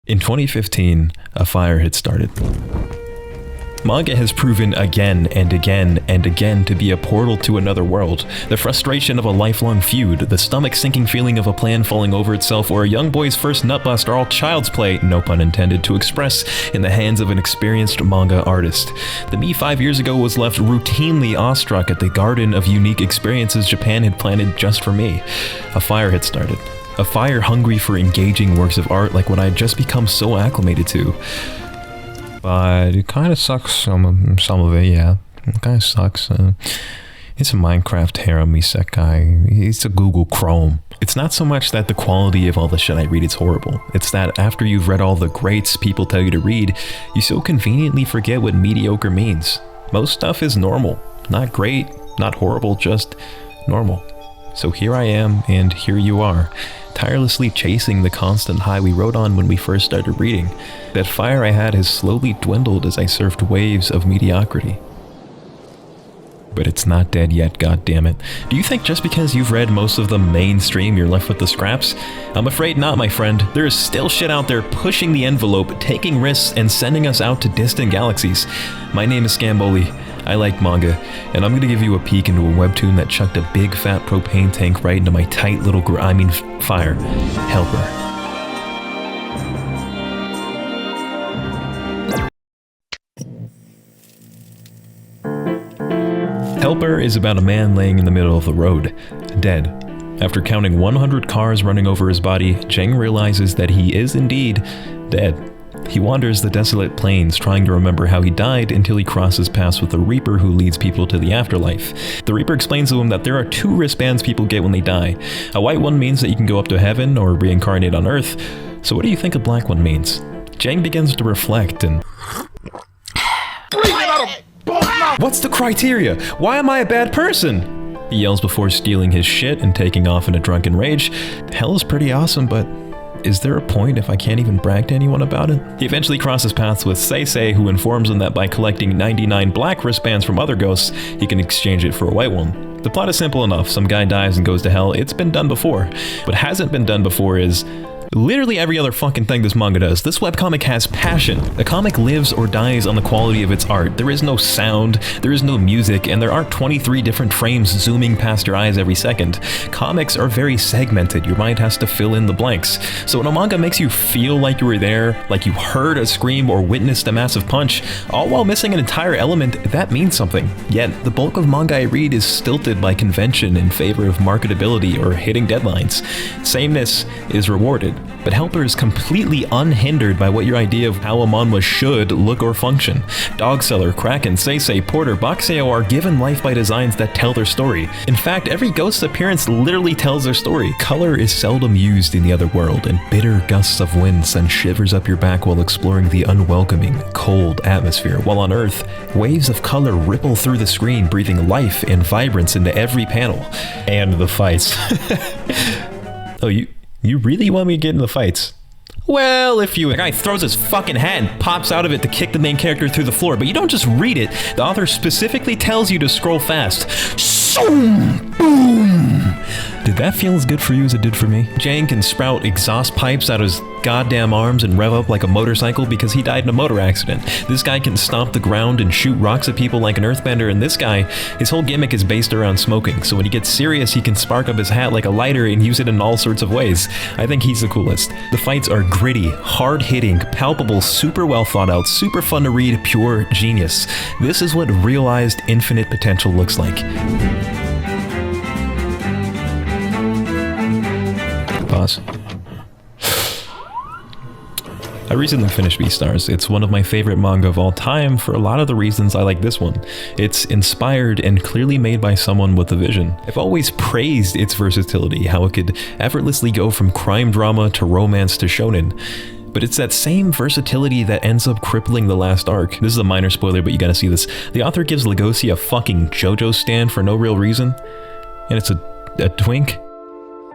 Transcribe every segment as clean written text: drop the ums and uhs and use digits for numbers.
In 2015, a fire had started. Manga has proven again and again and again to be a portal to another world. The frustration of a lifelong feud, the stomach-sinking feeling of a plan falling over itself, or a young boy's first nutbust are all child's play, no pun intended, to express in the hands of an experienced manga artist. The me 5 years ago was left routinely awestruck at the garden of unique experiences Japan had planted just for me. A fire had started. A fire hungry for engaging works of art like what I had just become so acclimated to. But it kind of sucks, some of it, yeah. It kind of sucks. It's a Minecraft harem isekai. It's a Google Chrome. It's not so much that the quality of all the shit I read is horrible. It's that after you've read all the greats people tell you to read, you so conveniently forget what mediocre means. Most stuff is normal. Not great, not horrible, just normal. So here I am, and here you are, tirelessly chasing the constant high we rode on when we first started reading. That fire I had has slowly dwindled as I surfed waves of mediocrity. But it's not dead yet, goddammit. Do you think just because you've read most of the mainstream you're left with the scraps? I'm afraid not, my friend. There is still shit out there pushing the envelope, taking risks, and sending us out to distant galaxies. My name is Scamboli. I like manga, and I'm gonna give you a peek into a webtoon that chucked a big fat propane tank right into my tight little fire. Hellper. Hellper is about a man laying in the middle of the road, dead. After counting 100 cars running over his body, Jeng realizes that he is indeed dead. He wanders the desolate plains trying to remember how he died until he crosses paths with the Reaper who leads people to the afterlife. The Reaper explains to him that there are two wristbands people get when they die. A white one means that you can go up to heaven or reincarnate on Earth. So what do you think a black one means? Jeng begins to reflect and... What's the criteria? Why am I a bad person? He yells before stealing his shit and taking off in a drunken rage. Hell is pretty awesome, but... is there a point if I can't even brag to anyone about it? He eventually crosses paths with Seisei, who informs him that by collecting 99 black wristbands from other ghosts, he can exchange it for a white one. The plot is simple enough. Some guy dies and goes to hell. It's been done before. What hasn't been done before is... literally every other fucking thing this manga does. This webcomic has passion. The comic lives or dies on the quality of its art. There is no sound, there is no music, and there aren't 23 different frames zooming past your eyes every second. Comics are very segmented. Your mind has to fill in the blanks. So when a manga makes you feel like you were there, like you heard a scream or witnessed a massive punch, all while missing an entire element, that means something. Yet, the bulk of manga I read is stilted by convention in favor of marketability or hitting deadlines. Sameness is rewarded. But Hellper is completely unhindered by what your idea of how a manhwa should look or function. Dogseller, Kraken, Seisei, Porter, Boxeo are given life by designs that tell their story. In fact, every ghost's appearance literally tells their story. Color is seldom used in the other world, and bitter gusts of wind send shivers up your back while exploring the unwelcoming, cold atmosphere. While on Earth, waves of color ripple through the screen, breathing life and vibrance into every panel. And the fights. Oh, You really want me to get into the fights? Well, if you... The guy throws his fucking hat and pops out of it to kick the main character through the floor, but you don't just read it. The author specifically tells you to scroll fast. Shoom! Boom! Did that feel as good for you as it did for me? Jang can sprout exhaust pipes out of his goddamn arms and rev up like a motorcycle because he died in a motor accident. This guy can stomp the ground and shoot rocks at people like an earthbender, and this guy, his whole gimmick is based around smoking, so when he gets serious he can spark up his hat like a lighter and use it in all sorts of ways. I think he's the coolest. The fights are gritty, hard-hitting, palpable, super well thought out, super fun to read, pure genius. This is what realized infinite potential looks like. Pause. I recently finished Beastars. It's one of my favorite manga of all time for a lot of the reasons I like this one. It's inspired and clearly made by someone with a vision. I've always praised its versatility, how it could effortlessly go from crime drama to romance to shonen. But it's that same versatility that ends up crippling the last arc. This is a minor spoiler, but you gotta see this. The author gives Legoshi a fucking JoJo stand for no real reason. And it's a twink.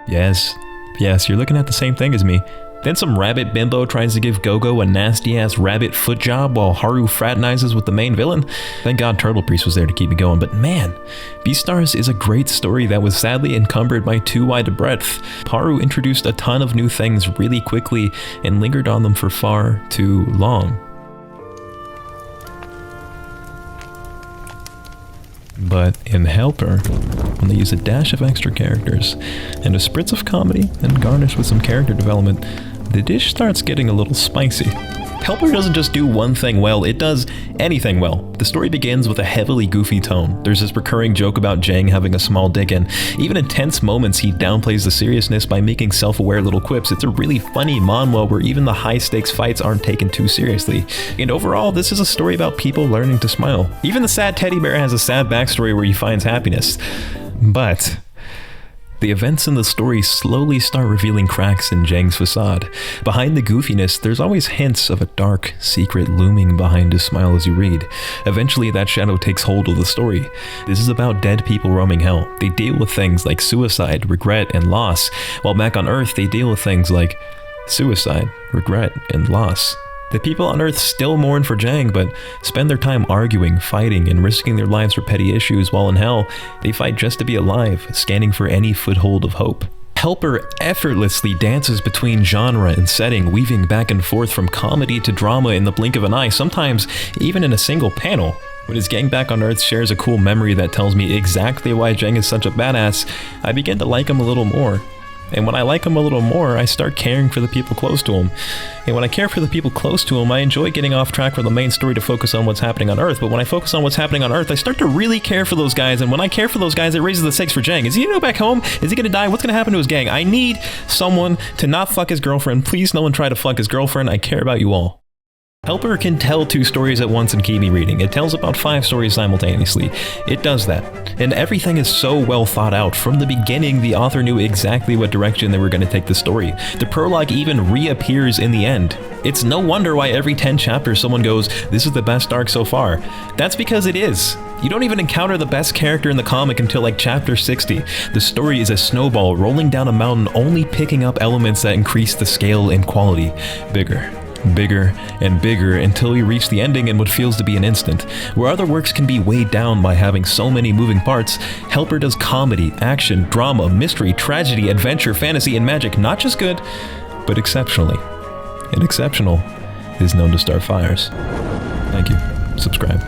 Yes, you're looking at the same thing as me. Then some rabbit bimbo tries to give Gogo a nasty-ass rabbit foot job while Haru fraternizes with the main villain. Thank God Turtle Priest was there to keep me going, but man, Beastars is a great story that was sadly encumbered by too wide a breadth. Haru introduced a ton of new things really quickly and lingered on them for far too long. But in Hellper, when they use a dash of extra characters and a spritz of comedy and garnish with some character development, the dish starts getting a little spicy. Hellper doesn't just do one thing well, it does anything well. The story begins with a heavily goofy tone. There's this recurring joke about Jang having a small dick, and even in tense moments he downplays the seriousness by making self-aware little quips. It's a really funny manhwa where even the high-stakes fights aren't taken too seriously. And overall, this is a story about people learning to smile. Even the sad teddy bear has a sad backstory where he finds happiness. But the events in the story slowly start revealing cracks in Jang's facade. Behind the goofiness, there's always hints of a dark secret looming behind his smile as you read. Eventually, that shadow takes hold of the story. This is about dead people roaming hell. They deal with things like suicide, regret, and loss, while back on Earth, they deal with things like suicide, regret, and loss. The people on Earth still mourn for Jang, but spend their time arguing, fighting, and risking their lives for petty issues, while in hell, they fight just to be alive, scanning for any foothold of hope. Hellper effortlessly dances between genre and setting, weaving back and forth from comedy to drama in the blink of an eye, sometimes even in a single panel. When his gang back on Earth shares a cool memory that tells me exactly why Jang is such a badass, I begin to like him a little more. And when I like him a little more, I start caring for the people close to him. And when I care for the people close to him, I enjoy getting off track from the main story to focus on what's happening on Earth. But when I focus on what's happening on Earth, I start to really care for those guys. And when I care for those guys, it raises the stakes for Jang. Is he gonna go back home? Is he gonna die? What's gonna happen to his gang? I need someone to not fuck his girlfriend. Please, no one try to fuck his girlfriend. I care about you all. Hellper can tell 2 stories at once and keep me reading. It tells about 5 stories simultaneously. It does that. And everything is so well thought out. From the beginning, the author knew exactly what direction they were going to take the story. The prologue even reappears in the end. It's no wonder why every 10 chapters someone goes, "This is the best arc so far." That's because it is. You don't even encounter the best character in the comic until like chapter 60. The story is a snowball rolling down a mountain, only picking up elements that increase the scale and quality. Bigger and bigger until you reach the ending in what feels to be an instant. Where other works can be weighed down by having so many moving parts, Hellper does comedy, action, drama, mystery, tragedy, adventure, fantasy, and magic not just good, but exceptionally. And exceptional is known to start fires. Thank you. Subscribe.